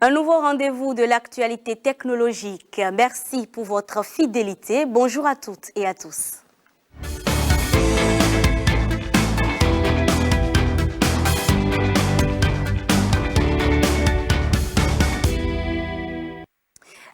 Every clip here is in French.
Un nouveau rendez-vous de l'actualité technologique. Merci pour votre fidélité. Bonjour à toutes et à tous.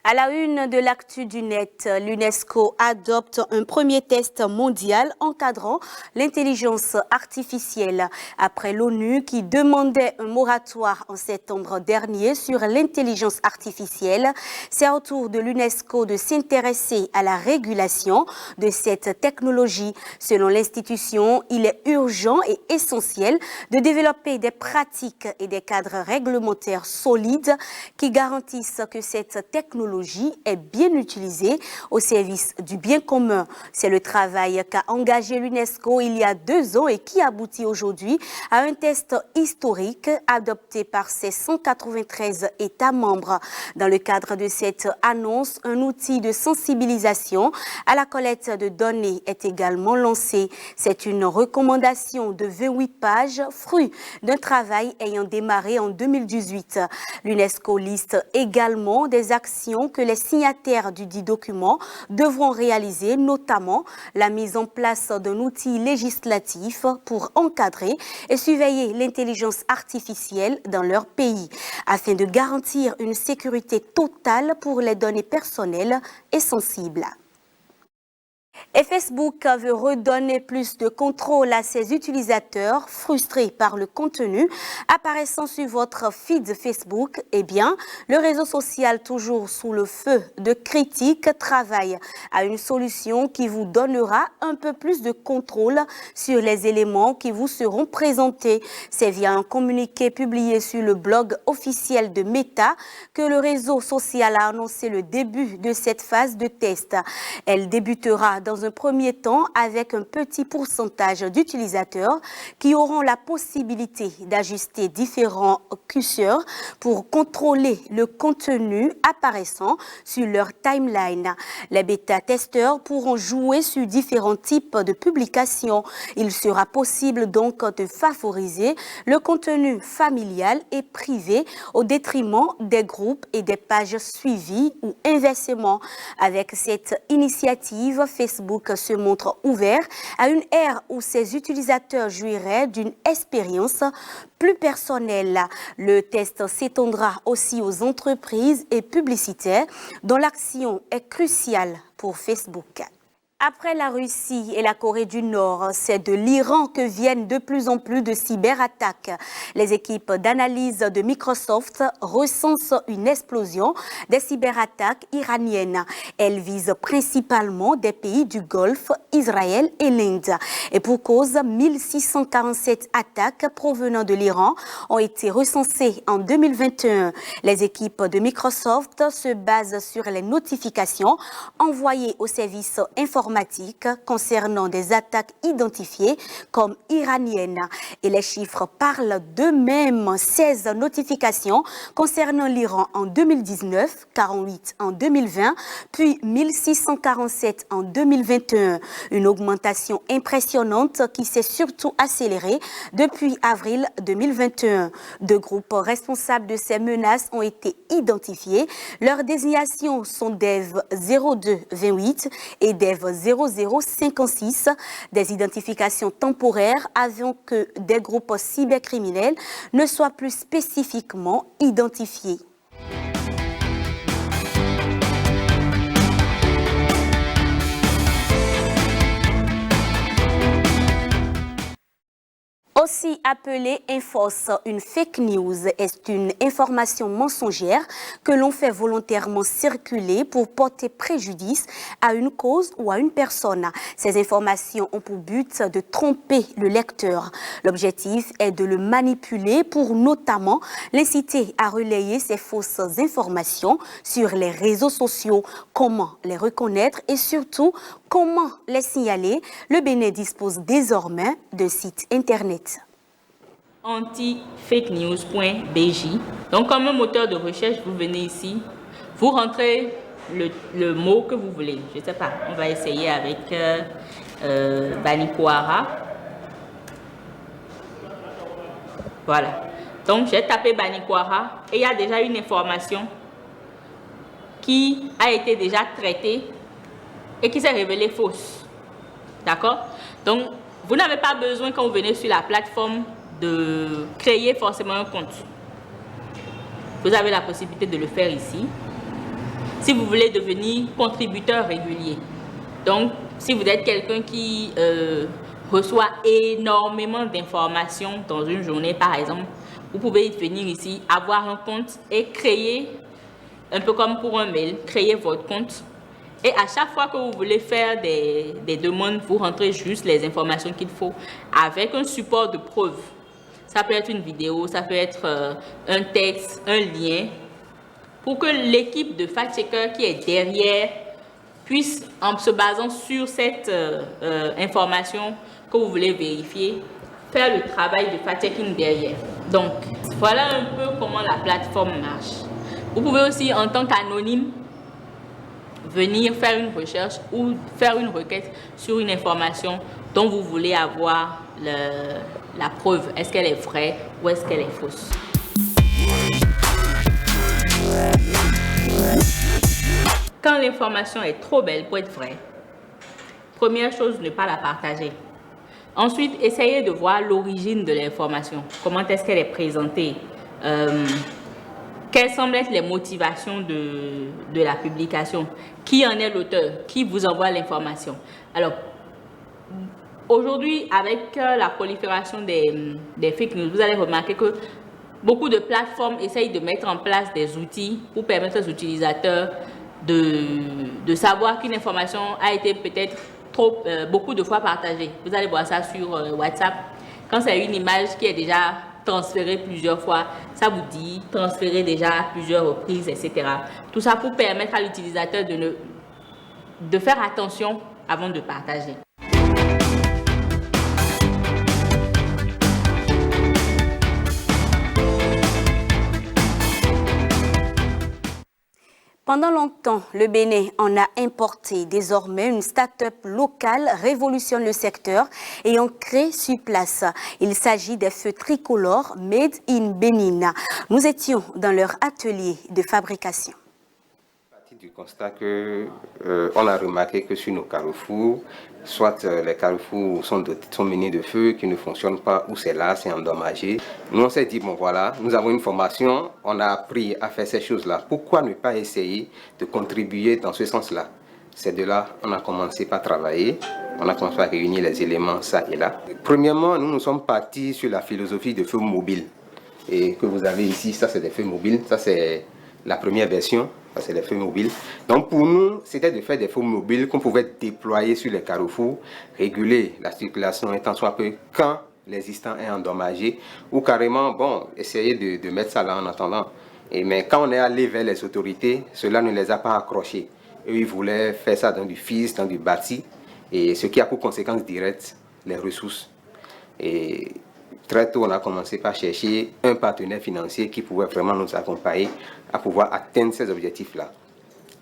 À la une de l'actu du net, l'UNESCO adopte un premier test mondial encadrant l'intelligence artificielle. Après l'ONU qui demandait un moratoire en septembre dernier sur l'intelligence artificielle, c'est au tour de l'UNESCO de s'intéresser à la régulation de cette technologie. Selon l'institution, il est urgent et essentiel de développer des pratiques et des cadres réglementaires solides qui garantissent que cette technologie est bien utilisée au service du bien commun. C'est le travail qu'a engagé l'UNESCO il y a 2 ans et qui aboutit aujourd'hui à un test historique adopté par ses 193 États membres. Dans le cadre de cette annonce, un outil de sensibilisation à la collecte de données est également lancé. C'est une recommandation de 28 pages, fruit d'un travail ayant démarré en 2018. L'UNESCO liste également des actions que les signataires du dit document devront réaliser, notamment la mise en place d'un outil législatif pour encadrer et surveiller l'intelligence artificielle dans leur pays, afin de garantir une sécurité totale pour les données personnelles et sensibles. Et Facebook veut redonner plus de contrôle à ses utilisateurs frustrés par le contenu apparaissant sur votre feed Facebook. Eh bien, le réseau social, toujours sous le feu de critiques, travaille à une solution qui vous donnera un peu plus de contrôle sur les éléments qui vous seront présentés. C'est via un communiqué publié sur le blog officiel de Meta que le réseau social a annoncé le début de cette phase de test. Elle débutera dans un premier temps avec un petit pourcentage d'utilisateurs qui auront la possibilité d'ajuster différents curseurs pour contrôler le contenu apparaissant sur leur timeline. Les bêta-testeurs pourront jouer sur différents types de publications. Il sera possible donc de favoriser le contenu familial et privé au détriment des groupes et des pages suivies ou inversement. Avec cette initiative, Facebook se montre ouvert à une ère où ses utilisateurs jouiraient d'une expérience plus personnelle. Le test s'étendra aussi aux entreprises et publicitaires dont l'action est cruciale pour Facebook. Après la Russie et la Corée du Nord, c'est de l'Iran que viennent de plus en plus de cyberattaques. Les équipes d'analyse de Microsoft recensent une explosion des cyberattaques iraniennes. Elles visent principalement des pays du Golfe, Israël et l'Inde. Et pour cause, 1647 attaques provenant de l'Iran ont été recensées en 2021. Les équipes de Microsoft se basent sur les notifications envoyées aux services informatiques concernant des attaques identifiées comme iraniennes. Et les chiffres parlent d'eux-mêmes. 16 notifications concernant l'Iran en 2019, 48 en 2020, puis 1647 en 2021. Une augmentation impressionnante qui s'est surtout accélérée depuis avril 2021. 2 groupes responsables de ces menaces ont été identifiés. Leurs désignations sont Dev 0228 et Dev 0056, des identifications temporaires avant que des groupes cybercriminels ne soient plus spécifiquement identifiés. Aussi appelée infos, une fake news est une information mensongère que l'on fait volontairement circuler pour porter préjudice à une cause ou à une personne. Ces informations ont pour but de tromper le lecteur. L'objectif est de le manipuler pour notamment l'inciter à relayer ces fausses informations sur les réseaux sociaux. Comment les reconnaître et surtout comment les signaler? Le Bénin dispose désormais d'un site internet. antifakenews.bj. Donc, comme un moteur de recherche, vous venez ici, vous rentrez le mot que vous voulez. Je ne sais pas, on va essayer avec Bani Kouara. Voilà. Donc, j'ai tapé Banikwara et il y a déjà une information qui a été déjà traitée et qui s'est révélée fausse. D'accord? Donc, vous n'avez pas besoin, quand vous venez sur la plateforme, de créer forcément un compte. Vous avez la possibilité de le faire ici. Si vous voulez devenir contributeur régulier, donc si vous êtes quelqu'un qui reçoit énormément d'informations dans une journée, par exemple, vous pouvez venir ici, avoir un compte et créer, un peu comme pour un mail, créer votre compte. Et à chaque fois que vous voulez faire des demandes, vous rentrez juste les informations qu'il faut avec un support de preuve. Ça peut être une vidéo, ça peut être un texte, un lien, pour que l'équipe de fact-checker qui est derrière puisse, en se basant sur cette information que vous voulez vérifier, faire le travail de fact-checking derrière. Donc, voilà un peu comment la plateforme marche. Vous pouvez aussi, en tant qu'anonyme, venir faire une recherche ou faire une requête sur une information dont vous voulez avoir la preuve. Est-ce qu'elle est vraie ou est-ce qu'elle est fausse? Quand l'information est trop belle pour être vraie, première chose, ne pas la partager. Ensuite, essayez de voir l'origine de l'information. Comment est-ce qu'elle est présentée? Quelles semblent être les motivations de la publication? Qui en est l'auteur? Qui vous envoie l'information? Alors, aujourd'hui, avec la prolifération des fake news, vous allez remarquer que beaucoup de plateformes essayent de mettre en place des outils pour permettre aux utilisateurs de savoir qu'une information a été peut-être beaucoup de fois partagée. Vous allez voir ça sur WhatsApp. Quand c'est une image qui est déjà transférée plusieurs fois, ça vous dit transférer déjà à plusieurs reprises, etc. Tout ça pour permettre à l'utilisateur de faire attention avant de partager. Pendant longtemps, le Bénin en a importé. Désormais, une start-up locale révolutionne le secteur et en crée sur place. Il s'agit des feux tricolores Made in Benin. Nous étions dans leur atelier de fabrication. Du constat que on a remarqué que sur nos carrefours, soit les carrefours sont munis de feux qui ne fonctionnent pas, ou c'est là, c'est endommagé. Nous on s'est dit, bon voilà, nous avons une formation, on a appris à faire ces choses-là. Pourquoi ne pas essayer de contribuer dans ce sens-là? C'est de là on a commencé par travailler, on a commencé à réunir les éléments ça et là. Premièrement, nous sommes partis sur la philosophie de feux mobiles. Et que vous avez ici, ça c'est des feux mobiles, ça c'est la première version. C'est les feux mobiles. Donc pour nous, c'était de faire des feux mobiles qu'on pouvait déployer sur les carrefours, réguler la circulation, étant soit que quand l'existant est endommagé, ou carrément, bon, essayer de mettre ça là en attendant. Mais quand on est allé vers les autorités, cela ne les a pas accrochés. Eux, ils voulaient faire ça dans du fils, dans du bâti, et ce qui a pour conséquence directe les ressources. Et très tôt, on a commencé par chercher un partenaire financier qui pouvait vraiment nous accompagner à pouvoir atteindre ces objectifs-là.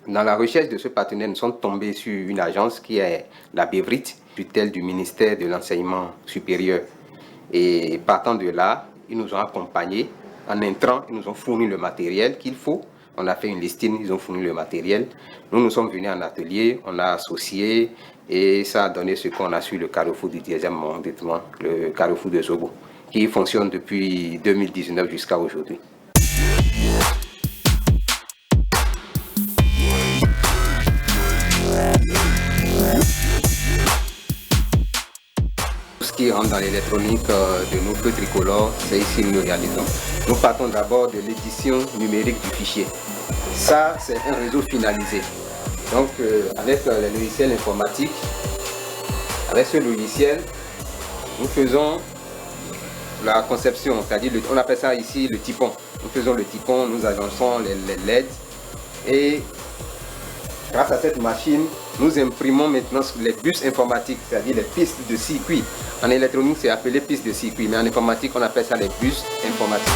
Dans la recherche de ce partenaire, nous sommes tombés sur une agence qui est la BEVRIT, tutelle du ministère de l'Enseignement supérieur. Et partant de là, ils nous ont accompagnés en intrant, ils nous ont fourni le matériel qu'il faut. On a fait une listine, ils ont fourni le matériel. Nous sommes venus en atelier, on a associé et ça a donné ce qu'on a sur le carrefour du 10e arrondissement, le carrefour de Zobo, qui fonctionne depuis 2019 jusqu'à aujourd'hui. Ce qui rentre dans l'électronique de nos feux tricolores, c'est ici que nous réalisons. Nous partons d'abord de l'édition numérique du fichier. Ça, c'est un réseau finalisé. Donc, avec les logiciels informatiques, avec ce logiciel, nous faisons la conception, c'est-à-dire, on appelle ça ici le typon. Nous faisons le typon, nous agençons les LED et grâce à cette machine, nous imprimons maintenant les bus informatiques, c'est-à-dire les pistes de circuit. En électronique, c'est appelé pistes de circuit, mais en informatique, on appelle ça les bus informatiques.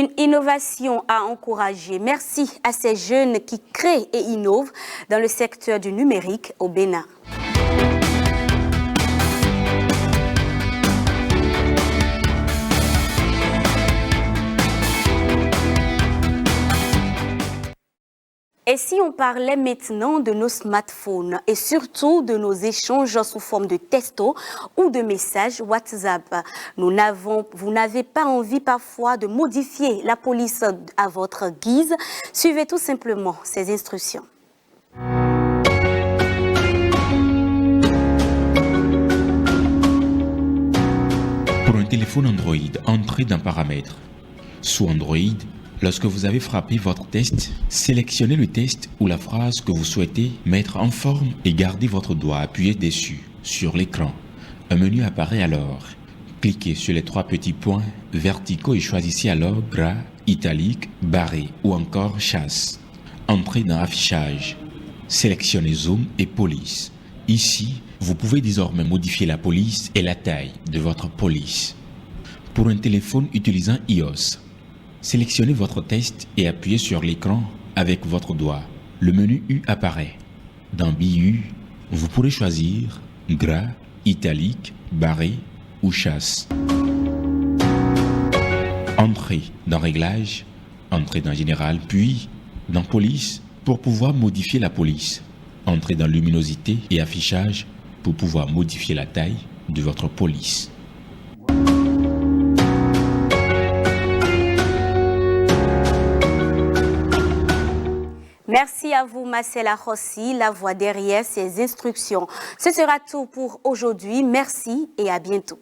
Une innovation à encourager. Merci à ces jeunes qui créent et innovent dans le secteur du numérique au Bénin. Et si on parlait maintenant de nos smartphones et surtout de nos échanges sous forme de textos ou de messages WhatsApp, vous n'avez pas envie parfois de modifier la police à votre guise? Suivez tout simplement ces instructions. Pour un téléphone Android, entrez dans Paramètres. Sous Android, lorsque vous avez frappé votre test, sélectionnez le test ou la phrase que vous souhaitez mettre en forme et gardez votre doigt appuyé dessus, sur l'écran. Un menu apparaît alors. Cliquez sur les 3 petits points verticaux et choisissez alors gras, italique, barré ou encore chasse. Entrez dans Affichage. Sélectionnez Zoom et Police. Ici, vous pouvez désormais modifier la police et la taille de votre police. Pour un téléphone utilisant iOS, sélectionnez votre test et appuyez sur l'écran avec votre doigt. Le menu U apparaît. Dans BU, vous pourrez choisir gras, italique, barré ou chasse. Entrez dans Réglages, entrez dans Général, puis dans Police pour pouvoir modifier la police. Entrez dans Luminosité et Affichage pour pouvoir modifier la taille de votre police. Merci à vous, Marcella Rossi, la voix derrière ces instructions. Ce sera tout pour aujourd'hui. Merci et à bientôt.